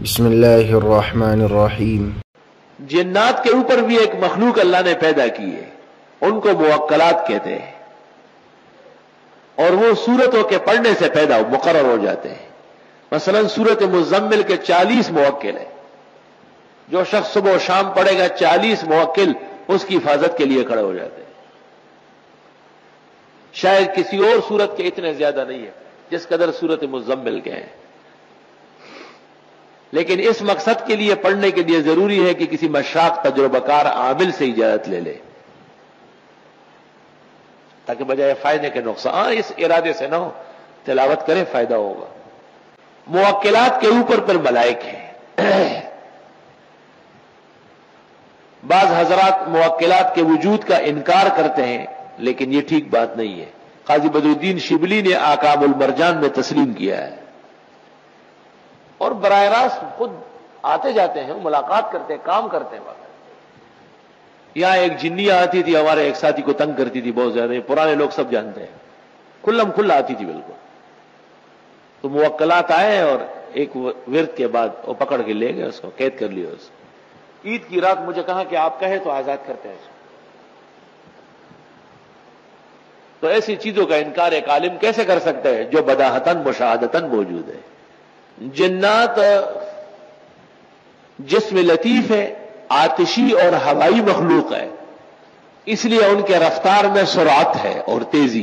بسم اللہ الرحمن الرحیم۔ جنات کے اوپر بھی ایک مخلوق اللہ نے پیدا کی ہے، ان کو موکلات کہتے ہیں، اور وہ سورتوں کے پڑھنے سے پیدا مقرر ہو جاتے ہیں۔ مثلا سورت مزمل کے 40 موکل ہیں، جو شخص صبح و شام پڑھے گا 40 موکل اس کی حفاظت کے لیے کھڑے ہو جاتے ہیں۔ شاید کسی اور سورت کے اتنے زیادہ نہیں ہے جس قدر سورت مزمل کے ہیں، لیکن اس مقصد کے لیے پڑھنے کے لیے ضروری ہے کہ کسی مشاق تجربہ کار عامل سے اجازت لے لے، تاکہ بجائے فائدے کے نقصان اس ارادے سے نہ ہو، تلاوت کرے فائدہ ہوگا۔ موکلات کے اوپر پر ملائک ہیں۔ بعض حضرات موکلات کے وجود کا انکار کرتے ہیں، لیکن یہ ٹھیک بات نہیں ہے۔ قاضی بدر الدین شبلی نے آکام المرجان میں تسلیم کیا ہے، اور براہ راست خود آتے جاتے ہیں، ملاقات کرتے ہیں، کام کرتے ہیں۔ یہاں ایک جنیہ آتی تھی، ہمارے ایک ساتھی کو تنگ کرتی تھی بہت زیادہ، پرانے لوگ سب جانتے ہیں، کھلم کھلا آتی تھی بالکل۔ تو موکلات آئے اور ایک ورد کے بعد وہ پکڑ کے لے گئے، اس کو قید کر لیا۔ اس عید کی رات مجھے کہا کہ آپ کہیں تو آزاد کرتے ہیں۔ تو ایسی چیزوں کا انکار ایک عالم کیسے کر سکتا ہے جو بداہتاً مشاہدتاً موجود ہے؟ جنات جسم لطیف ہے، آتشی اور ہوائی مخلوق ہے، اس لیے ان کے رفتار میں سرعت ہے اور تیزی۔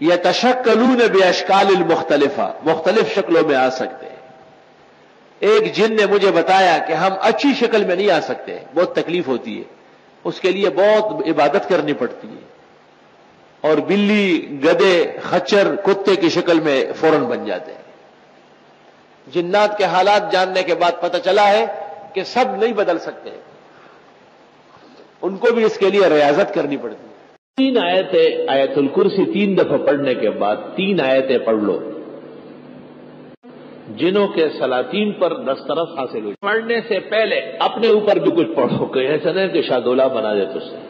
یتشکلون باشکال المختلفہ، مختلف شکلوں میں آ سکتے ہیں۔ ایک جن نے مجھے بتایا کہ ہم اچھی شکل میں نہیں آ سکتے، بہت تکلیف ہوتی ہے، اس کے لیے بہت عبادت کرنی پڑتی ہے، اور بلی، گدے، خچر، کتے کی شکل میں فوراً بن جاتے ہیں۔ جنات کے حالات جاننے کے بعد پتہ چلا ہے کہ سب نہیں بدل سکتے، ان کو بھی اس کے لیے ریاضت کرنی پڑتی ہے۔ 3 آیتیں، آیت الکرسی 3 دفعہ پڑھنے کے بعد 3 آیتیں پڑھ لو، جنوں کے سلاطین پر دسترس حاصل ہو۔ پڑھنے سے پہلے اپنے اوپر بھی کچھ پڑھو، کہ ایسا نہیں کہ شادولہ بنا دے تجھ سے۔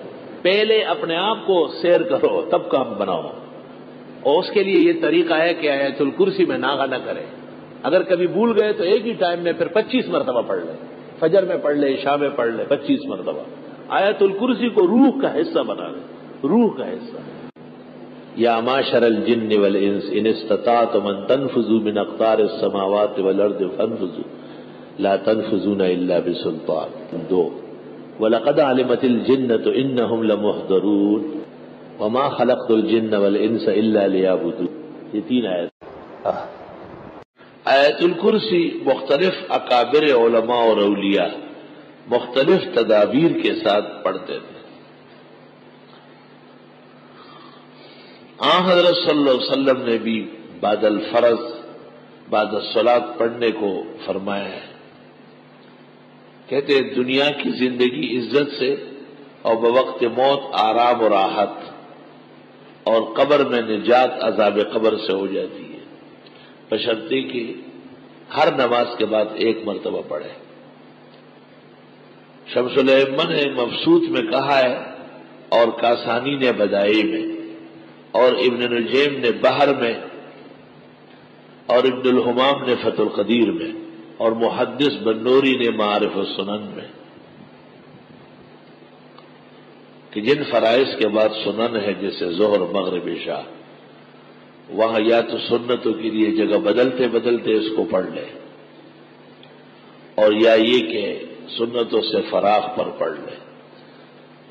پہلے اپنے آپ کو سیر کرو، تب کام بناؤ، اور اس کے لیے یہ طریقہ ہے کہ آیت الکرسی میں ناغہ نہ کرے۔ اگر کبھی بھول گئے تو ایک ہی ٹائم میں پھر 25 مرتبہ پڑھ لیں، فجر میں پڑھ لیں، عشاء میں پڑھ لیں، 25 مرتبہ۔ آیت الکرسی کو روح کا حصہ بنا لیں، روح کا حصہ۔ یا معشر الجن والانس ان استطعتم ان تنفذوا من اقطار السماوات والارض فانفذوا لا تنفذون الا بسلطان۔ 2 وَلَقَدْ عَلِمَتِ الْجِنَّةُ إِنَّهُمْ لَمُحْضَرُونَ وَمَا خَلَقْتُ الْجِنَّ وَالْإِنسَ إِلَّا لِيَعْبُدُونِ۔ یہ 3 آیت۔ آیت الکرسی مختلف اکابر علماء اور اولیاء مختلف تدابیر کے ساتھ پڑھتے تھے۔ حضرت صلی اللہ علیہ وسلم نے بھی بعد الفرض، بعد الصلاۃ پڑھنے کو فرمایا ہے۔ کہتے ہیں دنیا کی زندگی عزت سے اور بوقت موت آرام و راحت، اور قبر میں نجات عذاب قبر سے ہو جاتی ہے، بشرطے کہ ہر نماز کے بعد 1 مرتبہ پڑھے۔ شمس الائمہ نے مبسوط میں کہا ہے، اور کاسانی نے بدائی میں، اور ابن نجیم نے بحر میں، اور ابن الحمام نے فتح القدیر میں، اور محدث بنوری نے معارف السنن میں، کہ جن فرائض کے بعد سنن ہے جیسے ظہر، مغرب، عشاء، وہاں یا تو سنتوں کے لیے جگہ بدلتے بدلتے اس کو پڑھ لے، اور یا یہ کہ سنتوں سے فراغ پر پڑھ لے،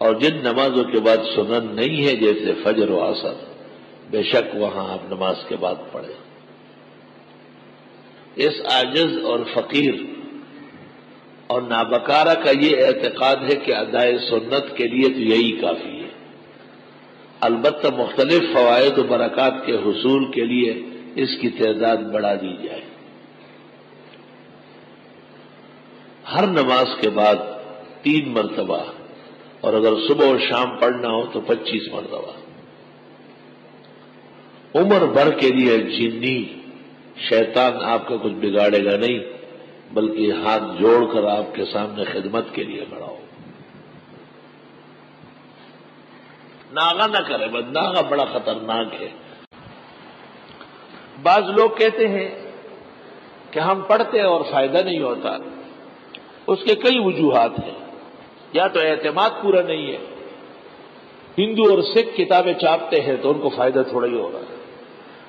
اور جن نمازوں کے بعد سنن نہیں ہے جیسے فجر و عصر، بے شک وہاں آپ نماز کے بعد پڑھیں۔ اس عاجز اور فقیر اور نابکارہ کا یہ اعتقاد ہے کہ ادائے سنت کے لیے تو یہی کافی ہے، البتہ مختلف فوائد و برکات کے حصول کے لیے اس کی تعداد بڑھا دی جائے۔ ہر نماز کے بعد 3 مرتبہ، اور اگر صبح اور شام پڑھنا ہو تو 25 مرتبہ۔ عمر بھر کے لیے جنی شیطان آپ کا کچھ بگاڑے گا نہیں، بلکہ ہاتھ جوڑ کر آپ کے سامنے خدمت کے لیے کھڑا ہو۔ ناغہ نہ کرے، بس ناغہ بڑا خطرناک ہے۔ بعض لوگ کہتے ہیں کہ ہم پڑھتے اور فائدہ نہیں ہوتا، اس کے کئی وجوہات ہیں. یا تو اعتماد پورا نہیں ہے، ہندو اور سکھ کتابیں چھاپتے ہیں تو ان کو فائدہ تھوڑا ہی ہو رہا ہے،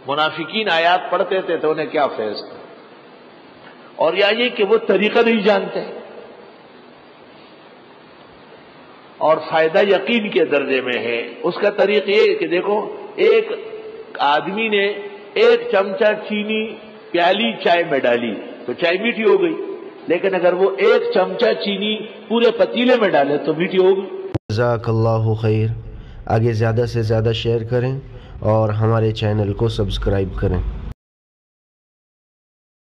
منافقین آیات پڑھتے تھے تو انہیں کیا فیض تھا. اور یا یہ کہ وہ طریقہ نہیں جانتے، اور فائدہ یقین کے درجے میں ہے. اس کا طریقہ یہ کہ دیکھو، ایک آدمی نے ایک چمچہ چینی پیالی چائے میں ڈالی تو چائے میٹھی ہو گئی، لیکن اگر وہ ایک چمچہ چینی پورے پتیلے میں ڈالے تو میٹھی ہوگی. جزاک اللہ خیر. آگے زیادہ سے زیادہ شیئر کریں اور ہمارے چینل کو سبسکرائب کریں.